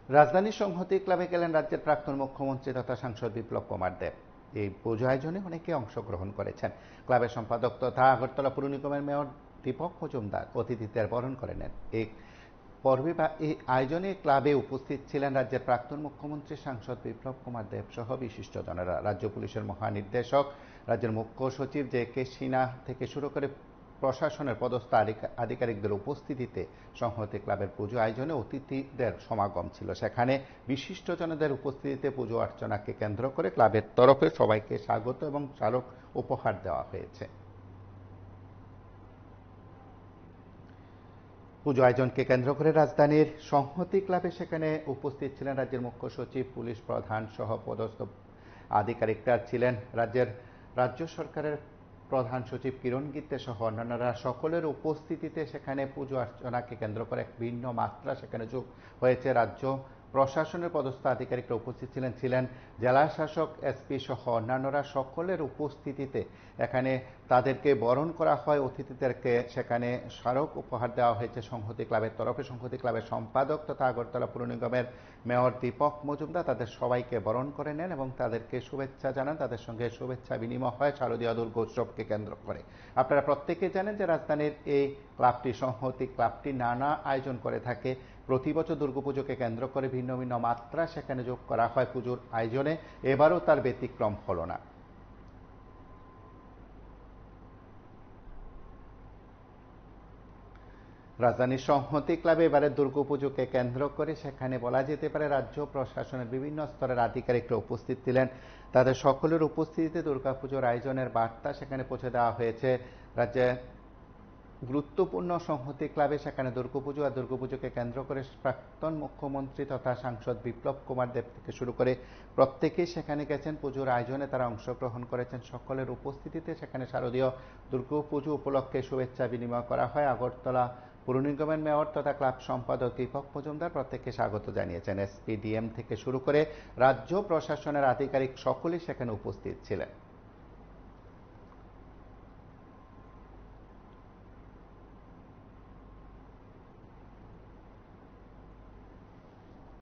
রাজধানী সংহতি ক্লাবে গেলেন রাজ্যের প্রাক্তন মুখ্যমন্ত্রী তথা সাংসদ বিপ্লব কুমার দেব। এই পুজো আয়োজনে অনেকে অংশগ্রহণ করেছেন। ক্লাবের সম্পাদক তথা আগরতলা পুর নিগমের মেয়র দীপক মজুমদার অতিথিদের বরণ করে নেন। এই পর্বে বা এই আয়োজনে ক্লাবে উপস্থিত ছিলেন রাজ্যের প্রাক্তন মুখ্যমন্ত্রী সাংসদ বিপ্লব কুমার দেব সহ বিশিষ্টজনেরা। রাজ্য পুলিশের মহানির্দেশক, রাজ্যের মুখ্য সচিব জে কে সিনহা থেকে শুরু করে প্রশাসনের পদস্থ আধিকারিকদের উপস্থিতিতে সংহতি ক্লাবের পুজো আয়োজনে অতিথিদের সমাগম ছিল। সেখানে বিশিষ্টজনদের উপস্থিতিতে পুজো অর্চনাকে কেন্দ্র করে ক্লাবের তরফে সবাইকে স্বাগত এবং স্মারক উপহার দেওয়া হয়েছে। পুজো আয়োজনকে কেন্দ্র করে রাজধানীর সংহতি ক্লাবে সেখানে উপস্থিত ছিলেন রাজ্যের মুখ্য সচিব, পুলিশ প্রধান সহ পদস্থ আধিকারিকরা ছিলেন। রাজ্য সরকারের প্রধান সচিব কিরণ গিত্তে সহ অন্যান্যরা সকলের উপস্থিতিতে সেখানে পুজো অর্চনাকে কেন্দ্র করে এক ভিন্ন মাত্রা সেখানে যোগ হয়েছে। রাজ্য প্রশাসনের পদস্থ আধিকারিকরা উপস্থিত ছিলেন জেলা শাসক, এসপি সহ অন্যান্যরা সকলের উপস্থিতিতে এখানে তাদেরকে বরণ করা হয়। অতিথিদেরকে সেখানে স্মারক উপহার দেওয়া হয়েছে সংহতি ক্লাবের তরফে। সংহতি ক্লাবের সম্পাদক তথা আগরতলা পুর নিগমের মেয়র দীপক মজুমদার তাদের সবাইকে বরণ করে নেন এবং তাদেরকে শুভেচ্ছা জানান। তাদের সঙ্গে শুভেচ্ছা বিনিময় হয় শারদীয় দুর্গোৎসবকে কেন্দ্র করে। আপনারা প্রত্যেকে জানেন যে রাজধানীর এই ক্লাবটি, সংহতি ক্লাবটি নানা আয়োজন করে থাকে। প্রতি বছর দুর্গাপুজোকে কেন্দ্র করে ভিন্ন ভিন্ন মাত্রা সেখানে যোগ করা হয় পুজোর আয়োজনে। এবারও তার ব্যতিক্রম হলো না। রাজধানীর সংহতি ক্লাবে এবারে দুর্গাপুজোকে কেন্দ্র করে সেখানে বলা যেতে পারে রাজ্য প্রশাসনের বিভিন্ন স্তরের আধিকারিকরা উপস্থিত ছিলেন। তাদের সকলের উপস্থিতিতে দুর্গাপুজোর আয়োজনের বার্তা সেখানে পৌঁছে দেওয়া হয়েছে। রাজ্যে গুরুত্বপূর্ণ সংহতি ক্লাবে সেখানে দুর্গাপুজো আর দুর্গাপুজোকে কেন্দ্র করে প্রাক্তন মুখ্যমন্ত্রী তথা সাংসদ বিপ্লব কুমার দেব থেকে শুরু করে প্রত্যেকেই সেখানে গেছেন। পুজোর আয়োজনে তারা অংশগ্রহণ করেছেন। সকলের উপস্থিতিতে সেখানে শারদীয় দুর্গাপুজো উপলক্ষে শুভেচ্ছা বিনিময় করা হয়। আগরতলা পুর নিগমের মেয়র তথা ক্লাব সম্পাদক দীপক মজুমদার প্রত্যেককে স্বাগত জানিয়েছেন। এসপি, ডিএম থেকে শুরু করে রাজ্য প্রশাসনের আধিকারিক সকলেই সেখানে উপস্থিত ছিলেন।